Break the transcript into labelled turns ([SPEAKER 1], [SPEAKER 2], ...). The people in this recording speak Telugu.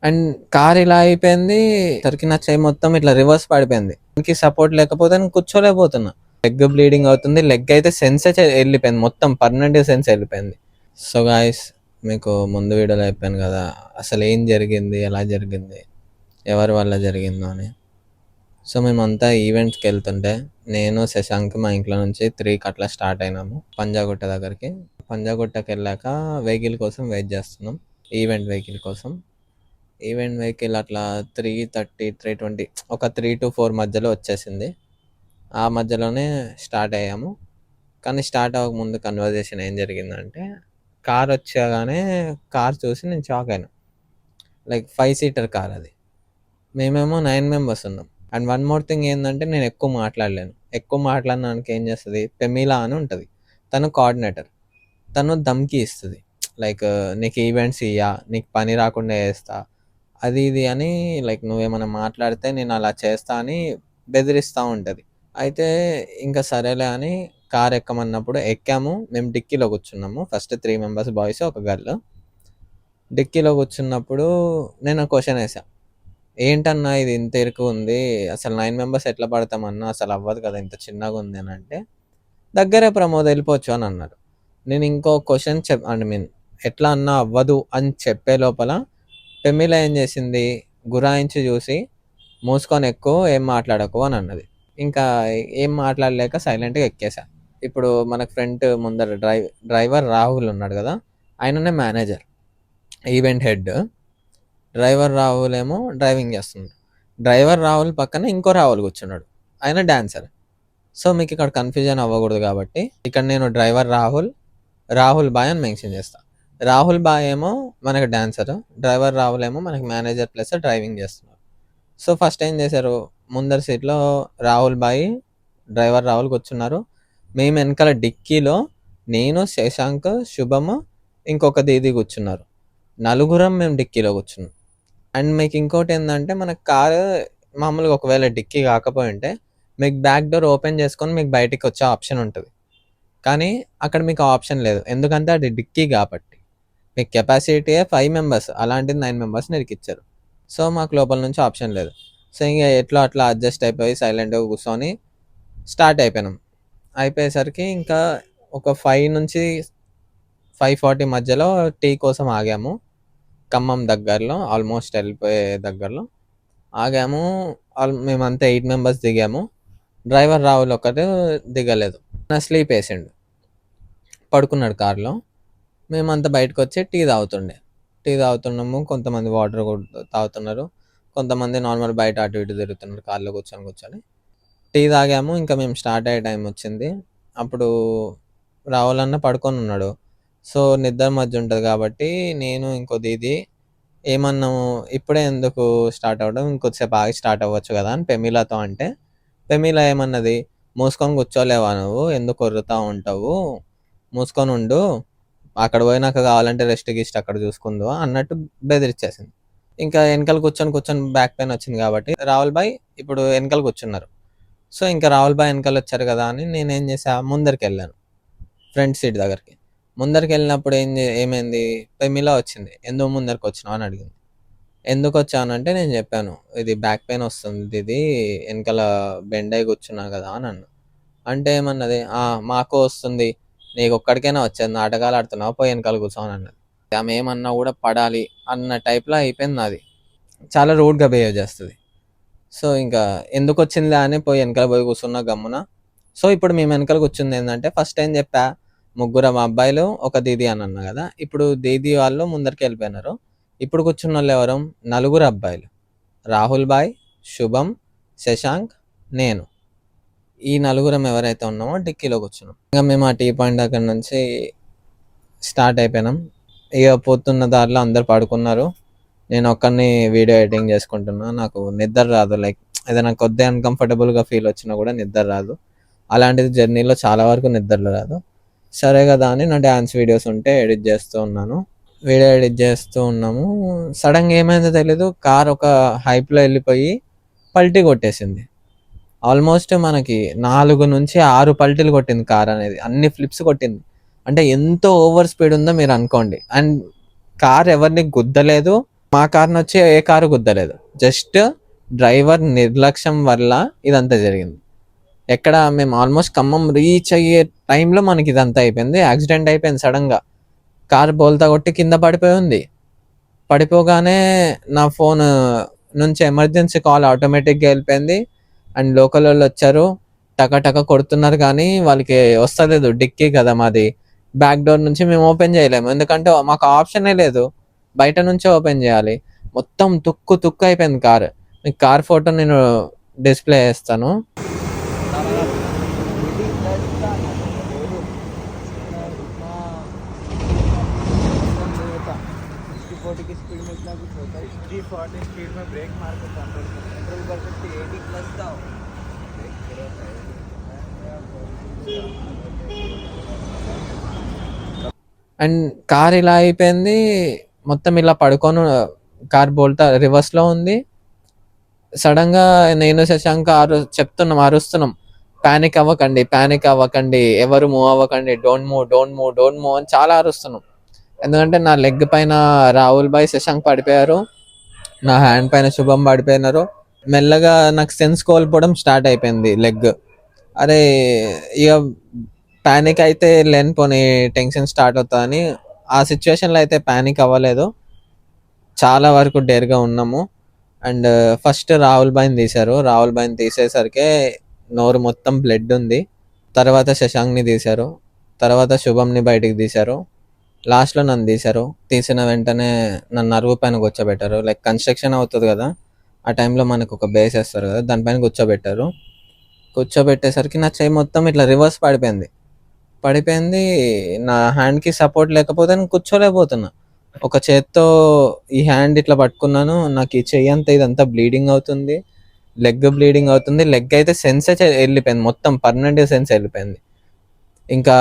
[SPEAKER 1] అండ్ కార్ ఇలా అయిపోయింది. సరికి నా చెయ్యి మొత్తం ఇట్లా రివర్స్ పడిపోయింది. దానికి సపోర్ట్ లేకపోతే నేను కూర్చోలేకపోతున్నా. లెగ్ బ్లీడింగ్ అవుతుంది. లెగ్ అయితే సెన్సే వెళ్ళిపోయింది. మొత్తం పర్మనెంట్ సెన్స్ వెళ్ళిపోయింది. సో గాయ్స్, మీకు ముందు వీడియోలో చెప్పాను కదా అసలు ఏం జరిగింది, ఎలా జరిగింది, ఎవరి వల్ల జరిగిందో అని. సో మేమంతా ఈవెంట్స్కి వెళ్తుంటే నేను శశాంక్ మా ఇంట్లో నుంచి 3కి అట్లా స్టార్ట్ అయినాము పంజాగుట్ట దగ్గరికి. పంజాగుట్టకి వెళ్ళాక వెహికల్ కోసం వెయిట్ చేస్తున్నాం, ఈవెంట్ వెహికల్ కోసం. ఈవెంట్ వెహికల్ అట్లా 3:30, 3:20 ఒక 3 to 4 మధ్యలో వచ్చేసింది. ఆ మధ్యలోనే స్టార్ట్ అయ్యాము. కానీ స్టార్ట్ అవ్వకముందు కన్వర్జేషన్ ఏం జరిగిందంటే, కార్ వచ్చాగానే కార్ చూసి నేను షాక్ అయినా. లైక్ 5 సీటర్ కార్ అది. మేమేమో 9 మెంబర్స్ ఉన్నాం. అండ్ వన్ మోర్ థింగ్ ఏంటంటే, నేను ఎక్కువ మాట్లాడలేను. ఎక్కువ మాట్లాడినానికి ఏం చేస్తుంది, పెమీలా అని ఉంటుంది, తను కోఆర్డినేటర్. తను ధమ్కి ఇస్తుంది, లైక్ నీకు ఈవెంట్స్ ఇయ్యా, నీకు పని రాకుండా చేస్తా, అది ఇది అని. లైక్ నువ్వేమైనా మాట్లాడితే నేను అలా చేస్తా అని బెదిరిస్తూ ఉంటుంది. అయితే ఇంకా సరేలే అని కార్ ఎక్కమన్నప్పుడు ఎక్కాము. మేము డిక్కీలో కూర్చున్నాము. ఫస్ట్ 3 మెంబర్స్ బాయ్స్, ఒక గర్ల్. డిక్కీలో కూర్చున్నప్పుడు నేను క్వశ్చన్ వేసా, ఏంటన్నా ఇది ఇంత ఇరుకు ఉంది, అసలు 9 మెంబర్స్ ఎట్లా పడతామన్నా, అసలు అవ్వదు కదా ఇంత చిన్నగా ఉంది అని అంటే, దగ్గరే ప్రమోద్ వెళ్ళిపోవచ్చు అని అన్నారు. నేను ఇంకో క్వశ్చన్ ఎట్లా అన్నా అవ్వదు అని చెప్పే లోపల పెమిల ఏం చేసింది, గురాయించి చూసి మూసుకొని ఎక్కువ ఏం మాట్లాడకు అని అన్నది. ఇంకా ఏం మాట్లాడలేక సైలెంట్గా ఎక్కేసా. ఇప్పుడు మనకు ఫ్రంట్ ముందర డ్రైవర్ రాహుల్ ఉన్నాడు కదా, ఆయననే manager, event head. Driver Rahul ఏమో డ్రైవింగ్ చేస్తున్నాడు. డ్రైవర్ రాహుల్ పక్కన ఇంకో రాహుల్ కూర్చున్నాడు, ఆయన డాన్సర్. సో మీకు ఇక్కడ కన్ఫ్యూజన్ అవ్వకూడదు కాబట్టి ఇక్కడ నేను డ్రైవర్ రాహుల్ బాయ్ అని మెన్షన్ చేస్తా. రాహుల్ బాయ్ ఏమో మనకి డాన్సర్, డ్రైవర్ రాహుల్ ఏమో మనకి మేనేజర్ ప్లస్ డ్రైవింగ్ చేస్తున్నారు. సో ఫస్ట్ ఏం చేశారు, ముందర సీట్లో రాహుల్ బాయ్, డ్రైవర్ రాహుల్ కూర్చున్నారు. మేము వెనకాల డిక్కీలో నేను, శశాంక్, శుభమ్, ఇంకొక దీది కూర్చున్నారు. నలుగురం మేము డిక్కీలో కూర్చున్నాం. అండ్ మీకు ఇంకోటి ఏంటంటే, మన కారు మామూలుగా ఒకవేళ డిక్కీ కాకపోయి ఉంటే మీకు బ్యాక్ డోర్ ఓపెన్ చేసుకొని మీకు బయటికి వచ్చే ఆప్షన్ ఉంటుంది. కానీ అక్కడ మీకు ఆప్షన్ లేదు, ఎందుకంటే అది డిక్కీ కాబట్టి. మీకు కెపాసిటీ 5 మెంబర్స్, అలాంటిది 9 మెంబర్స్ని ఇరికిచ్చారు. సో మాకు లోపల నుంచి ఆప్షన్ లేదు. సో ఇంకా ఎట్లా అట్లా అడ్జస్ట్ అయిపోయి సైలెంట్గా కూర్చొని స్టార్ట్ అయిపోయినాం. అయిపోయేసరికి ఇంకా ఒక 5 నుంచి 5:40 మధ్యలో టీ కోసం ఆగాము. ఖమ్మం దగ్గరలో, ఆల్మోస్ట్ వెళ్ళిపోయే దగ్గరలో ఆగాము. మేమంతా 8 మెంబర్స్ దిగాము. డ్రైవర్ రాహుల్ ఒకటి దిగలేదు, నా స్లీప్ వేసిండు, పడుకున్నాడు కార్లో. మేమంతా బయటకు వచ్చి టీ తాగుతున్నాము. కొంతమంది వాటర్ తాగుతున్నారు, కొంతమంది నార్మల్ బయట అటు ఇటు తిరుగుతున్నారు కార్లో కూర్చొని. టీ తాగాము. ఇంకా మేము స్టార్ట్ అయ్యే టైం వచ్చింది. అప్పుడు రాహుల్ అన్న పడుకొని ఉన్నాడు. సో నిద్ర మధ్య ఉంటుంది కాబట్టి నేను ఇంకో దీది ఏమన్నాము, ఇప్పుడే ఎందుకు స్టార్ట్ అవ్వడం, ఇంకొద్దిసేపు ఆగి స్టార్ట్ అవ్వచ్చు కదా అని పెమీలాతో అంటే, పెమీలా ఏమన్నది, మూసుకొని కూర్చోలేవా నువ్వు, ఎందుకు కొర్రుతా ఉంటావు, మూసుకొని ఉండు, అక్కడ పోయినాక కావాలంటే రెస్ట్ గిస్ట్ అక్కడ చూసుకుందో అన్నట్టు బెదిరిచ్చేసింది. ఇంకా వెనకాల కూర్చొని బ్యాక్ పెయిన్ వచ్చింది కాబట్టి రాహుల్ బాయ్ ఇప్పుడు వెనకాల కూర్చున్నారు. సో ఇంకా రాహుల్ బాయ్ వెనకాల వచ్చారు కదా అని నేనేం చేసా, ముందరికి వెళ్ళాను, ఫ్రంట్ సీట్ దగ్గరికి. ముందరికి వెళ్ళినప్పుడు ఏమైంది, పెమిలా వచ్చింది. ఎందుకు ముందరికి వచ్చినావు అని అడిగింది. ఎందుకు వచ్చానంటే నేను చెప్పాను, ఇది బ్యాక్ పెయిన్ వస్తుంది, ఇది వెనకాల బెండ్ అయి కూర్చున్నా కదా అని అన్నా. అంటే ఏమన్నది, మాకు వస్తుంది, నీకు ఒక్కడికైనా వచ్చేది, నాటకాలు ఆడుతున్నావు, పోయి వెనకాల కూర్చోని అన్నది. ఆమె ఏమన్నా కూడా పడాలి అన్న టైప్లో అయిపోయింది నాది. చాలా రూడ్గా బిహేవ్ చేస్తుంది. సో ఇంకా ఎందుకు వచ్చిందిలే అని పోయి వెనకాల పోయి కూర్చున్నా గమ్మున. సో ఇప్పుడు మేము వెనకాల కూర్చుంది ఏంటంటే, ఫస్ట్ టైం చెప్పా ముగ్గురం అబ్బాయిలు ఒక దీది అని అన్నా కదా, ఇప్పుడు దీది వాళ్ళు ముందరికి వెళ్ళిపోయినారు. ఇప్పుడు కూర్చున్న వాళ్ళు ఎవరు, నలుగురు అబ్బాయిలు, రాహుల్ బాయ్, శుభం, శశాంక్, నేను. ఈ నలుగురం ఎవరైతే ఉన్నామో డిక్కీలో కూర్చున్నాం. ఇంకా మేము ఆ టీ పాయింట్ దగ్గర నుంచి స్టార్ట్ అయిపోయినాం. ఇక పోతున్న దారిలో అందరు పడుకున్నారు, నేను ఒక్కరిని వీడియో ఎడిటింగ్ చేసుకుంటున్నా. నాకు నిద్ర రాదు, లైక్ ఏదైనా కొద్దిగా అన్కంఫర్టబుల్గా ఫీల్ వచ్చినా కూడా నిద్ర రాదు. అలాంటిది జర్నీలో చాలా వరకు నిద్రలో రాదు. సరే కదా అని నా డ్యాన్స్ వీడియోస్ ఉంటే ఎడిట్ చేస్తూ ఉన్నాను, వీడియో ఎడిట్ చేస్తూ ఉన్నాము. సడన్గా ఏమైందో తెలీదు, కార్ ఒక హైప్లో వెళ్ళిపోయి పల్టీ కొట్టేసింది. ఆల్మోస్ట్ మనకి 4 నుంచి 6 పల్టీలు కొట్టింది కార్ అనేది, అన్ని ఫ్లిప్స్ కొట్టింది. అంటే ఎంతో ఓవర్ స్పీడ్ ఉందో మీరు అనుకోండి. అండ్ కార్ ఎవరిని గుద్దలేదు, మా కార్ని వచ్చి ఏ కారు గుద్దలేదు, జస్ట్ డ్రైవర్ నిర్లక్ష్యం వల్ల ఇదంతా జరిగింది. ఎక్కడ మేము ఆల్మోస్ట్ ఖమ్మం రీచ్ అయ్యే టైంలో మనకి ఇదంతా అయిపోయింది. యాక్సిడెంట్ అయిపోయింది సడన్గా. కార్ బోల్తా కొట్టి కింద పడిపోయి ఉంది. పడిపోగానే నా ఫోన్ నుంచి ఎమర్జెన్సీ కాల్ ఆటోమేటిక్గా వెళ్ళిపోయింది. అండ్ లోకల్ వాళ్ళు వచ్చారు, టక కొడుతున్నారు, కానీ వాళ్ళకి వస్తలేదు. డిక్కీ కదా మాది, బ్యాక్ డోర్ నుంచి మేము ఓపెన్ చేయలేము, ఎందుకంటే మాకు ఆప్షనే లేదు, బయట నుంచే ఓపెన్ చేయాలి. మొత్తం తుక్కు అయిపోయింది కార్. మీకు కార్ ఫోటో నేను డిస్ప్లే చేస్తాను. అండ్ కార్ ఇలా అయిపోయింది, మొత్తం ఇలా పడుకొని కార్ బోల్తా రివర్స్లో ఉంది. సడన్గా నేను శశాంక్ అరుస్తున్నాం, ప్యానిక్ అవ్వకండి, ఎవరు మూవ్ అవ్వకండి, డోంట్ మూవ్ అని చాలా అరుస్తున్నాం. ఎందుకంటే నా లెగ్ పైన రాహుల్ భాయ్, శశాంక్ పడిపోయారు, నా హ్యాండ్ పైన శుభం పడిపోయినారు. మెల్లగా నాకు సెన్స్ కోల్పోవడం స్టార్ట్ అయిపోయింది లెగ్. అరే ఇక ప్యానిక్ అయితే లేనిపోని టెన్షన్ స్టార్ట్ అవుతుందని ఆ సిచ్యువేషన్లో అయితే ప్యానిక్ అవ్వలేదు, చాలా వరకు డేర్గా ఉన్నాము. అండ్ ఫస్ట్ రాహుల్ భాయ్ని తీశారు. రాహుల్ భాయ్ని తీసేసరికి నోరు మొత్తం బ్లడ్ ఉంది. తర్వాత శశాంక్ని తీశారు, తర్వాత శుభంని బయటికి తీశారు, లాస్ట్లో నన్ను తీశారు. తీసిన వెంటనే నన్ను నరువు పైన కూర్చోబెట్టారు. లైక్ కన్స్ట్రక్షన్ అవుతుంది కదా, ఆ టైంలో మనకు ఒక బేస్ వేస్తారు కదా, దానిపైన కూర్చోబెట్టారు. కూర్చోబెట్టేసరికి నా చెయ్యి మొత్తం ఇట్లా రివర్స్ పడిపోయింది. నా హ్యాండ్కి సపోర్ట్ లేకపోతే నేను కూర్చోలేకపోతున్నా. ఒక చేత్తో ఈ హ్యాండ్ ఇట్లా పట్టుకున్నాను, నాకు ఈ చెయ్యి అంతా ఇదంతా బ్లీడింగ్ అవుతుంది, లెగ్ బ్లీడింగ్ అవుతుంది. లెగ్ అయితే సెన్సే వెళ్ళిపోయింది, మొత్తం పర్మనెంట్ సెన్స్ వెళ్ళిపోయింది. ఇంకా